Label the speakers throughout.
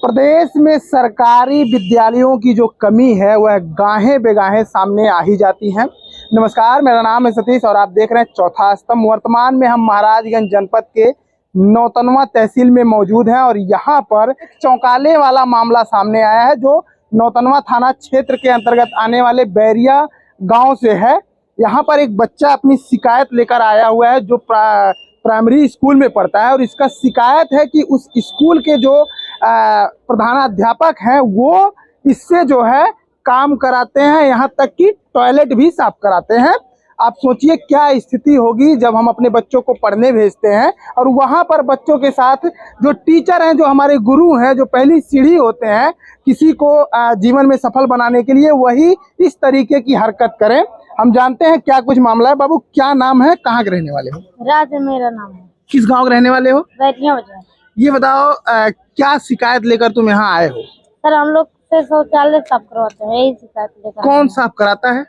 Speaker 1: प्रदेश में सरकारी विद्यालयों की जो कमी है वह गाहे बेगाहे सामने आ ही जाती है। नमस्कार, मेरा नाम है सतीश और आप देख रहे हैं चौथा स्तंभ। वर्तमान में हम महाराजगंज जनपद के नौतनवा तहसील में मौजूद हैं और यहाँ पर चौंकाने वाला मामला सामने आया है जो नौतनवा थाना क्षेत्र के अंतर्गत आने वाले बैरिया गांव से है। यहाँ पर एक बच्चा अपनी शिकायत लेकर आया हुआ है जो प्राइमरी स्कूल में पढ़ता है और इसका शिकायत है कि उस स्कूल के जो प्रधानाध्यापक हैं वो इससे जो है काम कराते हैं, यहाँ तक कि टॉयलेट भी साफ कराते हैं। आप सोचिए क्या स्थिति होगी जब हम अपने बच्चों को पढ़ने भेजते हैं और वहाँ पर बच्चों के साथ जो टीचर हैं, जो हमारे गुरु हैं, जो पहली सीढ़ी होते हैं किसी को जीवन में सफल बनाने के लिए, वही इस तरीके की हरकत करें। हम जानते हैं क्या कुछ मामला है। बाबू, क्या नाम है, कहाँ के रहने वाले हो?
Speaker 2: राज मेरा नाम है।
Speaker 1: किस गांव के रहने वाले हो?
Speaker 2: बैरिया बाजार।
Speaker 1: ये बताओ क्या शिकायत लेकर तुम यहाँ आए हो?
Speaker 2: सर, हम लोग से शौचालय साफ करवाते हैं, यही शिकायत लेकर।
Speaker 1: कौन साफ कराता है?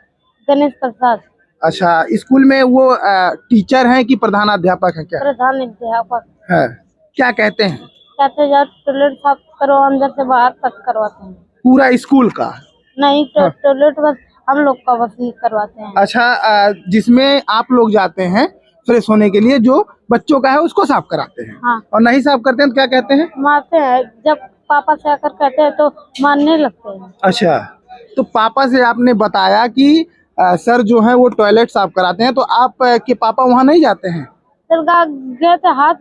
Speaker 2: गणेश प्रसाद।
Speaker 1: अच्छा, स्कूल में वो टीचर हैं कि प्रधानाध्यापक है? क्या
Speaker 2: प्रधानाध्यापक
Speaker 1: है? क्या कहते हैं?
Speaker 2: कहते हैं टॉयलेट साफ करो, अंदर से बाहर तक करवाते हैं।
Speaker 1: पूरा स्कूल का?
Speaker 2: नहीं, टॉयलेट बस हम लोग का बस ही करवाते हैं।
Speaker 1: अच्छा, जिसमें आप लोग जाते हैं फ्रेश होने के लिए, जो बच्चों का है उसको साफ कराते हैं?
Speaker 2: हाँ।
Speaker 1: और नहीं साफ करते हैं तो क्या कहते हैं?
Speaker 2: मारते हैं। जब पापा से आकर कहते हैं तो मारने लगते हैं।
Speaker 1: अच्छा, तो पापा से आपने बताया कि सर जो है वो टॉयलेट साफ कराते हैं, तो आप के पापा वहाँ नहीं जाते हैं?
Speaker 2: सर गए थे, हाथ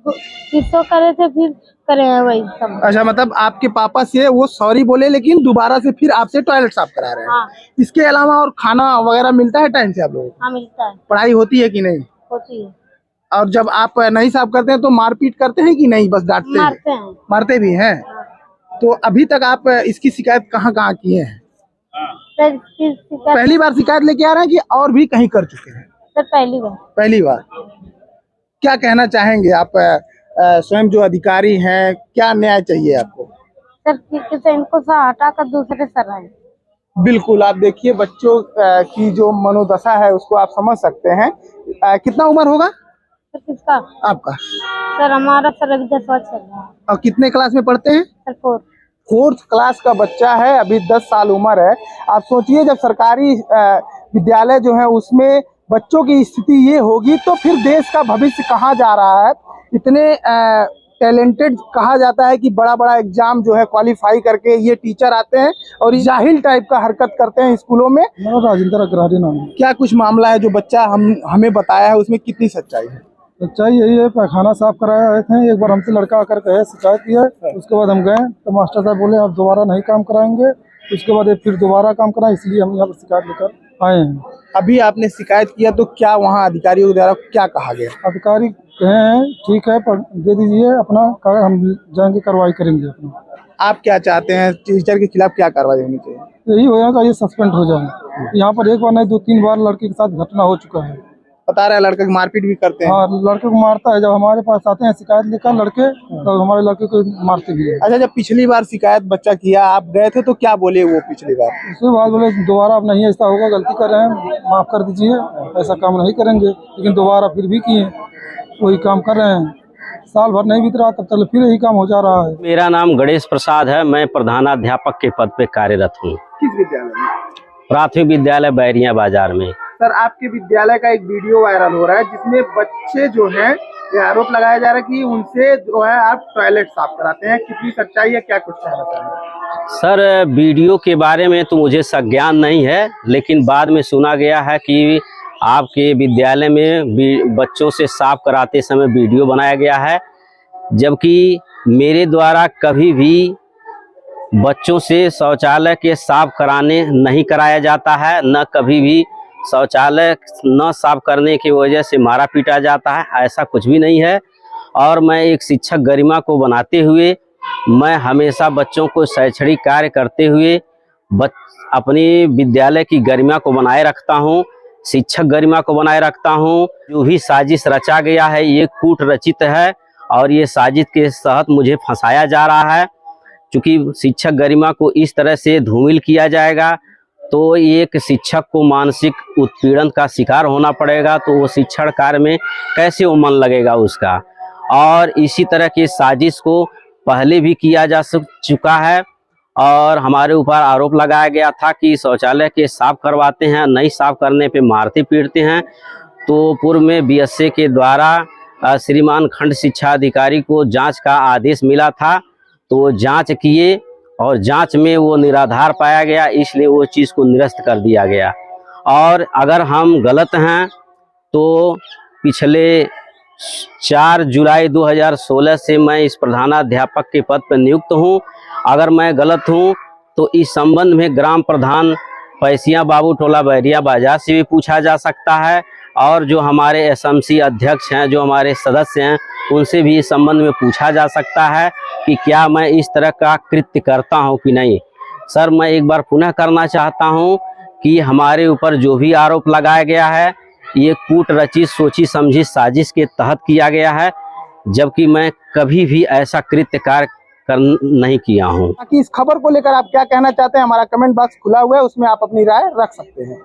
Speaker 2: किसको करे थे, फिर करे हैं वही सब।
Speaker 1: अच्छा, मतलब आपके पापा से वो सॉरी बोले लेकिन दोबारा से फिर आपसे टॉयलेट साफ करा रहे हैं।
Speaker 2: हाँ।
Speaker 1: इसके अलावा और खाना वगैरह मिलता है टाइम से आप लोगों को?
Speaker 2: हाँ, मिलता है।
Speaker 1: पढ़ाई होती है कि नहीं?
Speaker 2: होती है।
Speaker 1: और जब आप नहीं साफ करते हैं तो मारपीट करते हैं कि नहीं, बस डांटते
Speaker 2: मारते
Speaker 1: हैं?
Speaker 2: हैं।
Speaker 1: मारते भी हैं। तो अभी तक आप इसकी शिकायत कहाँ कहाँ किए हैं?
Speaker 2: सर,
Speaker 1: पहली बार शिकायत लेके आ रहे हैं कि और भी कहीं कर चुके हैं?
Speaker 2: सर, पहली बार।
Speaker 1: पहली बार। क्या कहना चाहेंगे आप स्वयं जो अधिकारी हैं, क्या न्याय चाहिए आपको?
Speaker 2: सर, ठीक है, इनको सा हटा कर दूसरे सर आए।
Speaker 1: बिल्कुल, आप देखिए बच्चों की जो मनोदशा है उसको आप समझ सकते हैं। कितना उम्र होगा
Speaker 2: सर किसका?
Speaker 1: आपका?
Speaker 2: सर, हमारा सर अभी 10 चल रहा है।
Speaker 1: और कितने क्लास में पढ़ते हैं?
Speaker 2: सर,
Speaker 1: 4th क्लास का बच्चा है, अभी 10 साल उम्र है। आप सोचिए जब सरकारी विद्यालय जो है उसमें बच्चों की स्थिति ये होगी तो फिर देश का भविष्य कहाँ जा रहा है। इतने टैलेंटेड कहा जाता है कि बड़ा बड़ा एग्जाम जो है क्वालिफाई करके ये टीचर आते हैं और जाहिल टाइप का हरकत करते हैं स्कूलों में।
Speaker 3: राजेंद्र अग्रवाल नाम है।
Speaker 1: क्या कुछ मामला है जो बच्चा हमें बताया है, उसमें कितनी सच्चाई है?
Speaker 3: सच्चाई यही है, पैखाना साफ कराया आए थे, एक बार हमसे लड़का आकर कहे शिकायत की है, उसके बाद हम गए तो मास्टर साहब बोले आप दोबारा नहीं काम कराएंगे। उसके बाद फिर दोबारा काम कराए, इसलिए हम यहाँ पर शिकायत लेकर आए हैं।
Speaker 1: अभी आपने शिकायत किया तो क्या वहाँ अधिकारियों द्वारा क्या कहा गया?
Speaker 3: अधिकारी कहे हैं ठीक है, पर दे दीजिए अपना कागज, हम जाएंगे कार्रवाई करेंगे अपना।
Speaker 1: आप क्या चाहते हैं, टीचर के खिलाफ क्या कार्रवाई होनी चाहिए?
Speaker 3: यही हो जाएगा, ये सस्पेंड हो जाए। यहाँ पर एक बार नहीं 2-3 बार लड़के के साथ घटना हो चुका है।
Speaker 1: बता रहे हैं लड़के की मारपीट भी करते हैं?
Speaker 3: हाँ, लड़के को मारता है। जब हमारे पास आते हैं शिकायत लेकर लड़के, तो हमारे लड़के को मारते भी है।
Speaker 1: अच्छा, जब पिछली बार शिकायत बच्चा किया, आप गए थे तो क्या बोले वो पिछली बार?
Speaker 3: उसके बाद बोले दोबारा अब नहीं ऐसा होगा, गलती कर रहे हैं, माफ कर दीजिए, ऐसा काम नहीं करेंगे। लेकिन दोबारा फिर भी किए, वही काम कर रहे हैं। साल भर नहीं बीत रहा तब तक फिर यही काम हो जा रहा है।
Speaker 4: मेरा नाम गणेश प्रसाद है, मैं प्रधानाध्यापक के पद पे कार्यरत हूँ।
Speaker 1: किस विद्यालय में?
Speaker 4: प्राथमिक विद्यालय बैरिया बाजार में।
Speaker 1: सर, आपके विद्यालय का एक वीडियो वायरल हो रहा है जिसमें बच्चे जो हैं, ये आरोप लगाया जा रहा है कि उनसे जो है आप टॉयलेट साफ कराते हैं। कितनी सच्चाई है, क्या कुछ कहना चाहेंगे?
Speaker 4: सर, वीडियो के बारे में तो मुझे संज्ञान नहीं है, लेकिन बाद में सुना गया है कि आपके विद्यालय में बच्चों से साफ कराते समय वीडियो बनाया गया है, जबकि मेरे द्वारा कभी भी बच्चों से शौचालय के साफ कराने नहीं कराया जाता है, न कभी भी शौचालय न साफ करने की वजह से मारा पीटा जाता है, ऐसा कुछ भी नहीं है। और मैं एक शिक्षक गरिमा को बनाते हुए मैं हमेशा बच्चों को शैक्षणिक कार्य करते हुए अपनी विद्यालय की गरिमा को बनाए रखता हूं, शिक्षक गरिमा को बनाए रखता हूं। जो भी साजिश रचा गया है ये कूट रचित है और ये साजिश के तहत मुझे फंसाया जा रहा है। चूँकि शिक्षक गरिमा को इस तरह से धूमिल किया जाएगा तो एक शिक्षक को मानसिक उत्पीड़न का शिकार होना पड़ेगा, तो वो शिक्षण कार्य में कैसे वो मन लगेगा उसका। और इसी तरह की साजिश को पहले भी किया जा चुका है और हमारे ऊपर आरोप लगाया गया था कि शौचालय के साफ करवाते हैं, नहीं साफ करने पे मारते पीटते हैं। तो पूर्व में बीएसए के द्वारा श्रीमान खंड शिक्षा अधिकारी को जांच का आदेश मिला था, तो वो जांच किए और जांच में वो निराधार पाया गया, इसलिए वो चीज़ को निरस्त कर दिया गया। और अगर हम गलत हैं तो पिछले 4 जुलाई 2016 से मैं इस प्रधानाध्यापक के पद पर नियुक्त हूं। अगर मैं गलत हूं तो इस संबंध में ग्राम प्रधान पैसिया बाबू टोला बैरिया बाजार से भी पूछा जा सकता है और जो हमारे एसएमसी अध्यक्ष हैं, जो हमारे सदस्य हैं, उनसे भी इस संबंध में पूछा जा सकता है कि क्या मैं इस तरह का कृत्य करता हूं कि नहीं। सर, मैं एक बार पुनः करना चाहता हूं कि हमारे ऊपर जो भी आरोप लगाया गया है ये कूट रची सोची समझी साजिश के तहत किया गया है, जबकि मैं कभी भी ऐसा कृत्य कार्य नहीं किया हूं।
Speaker 1: बाकी इस खबर को लेकर आप क्या कहना चाहते हैं, हमारा कमेंट बॉक्स खुला हुआ है, उसमें आप अपनी राय रख सकते हैं।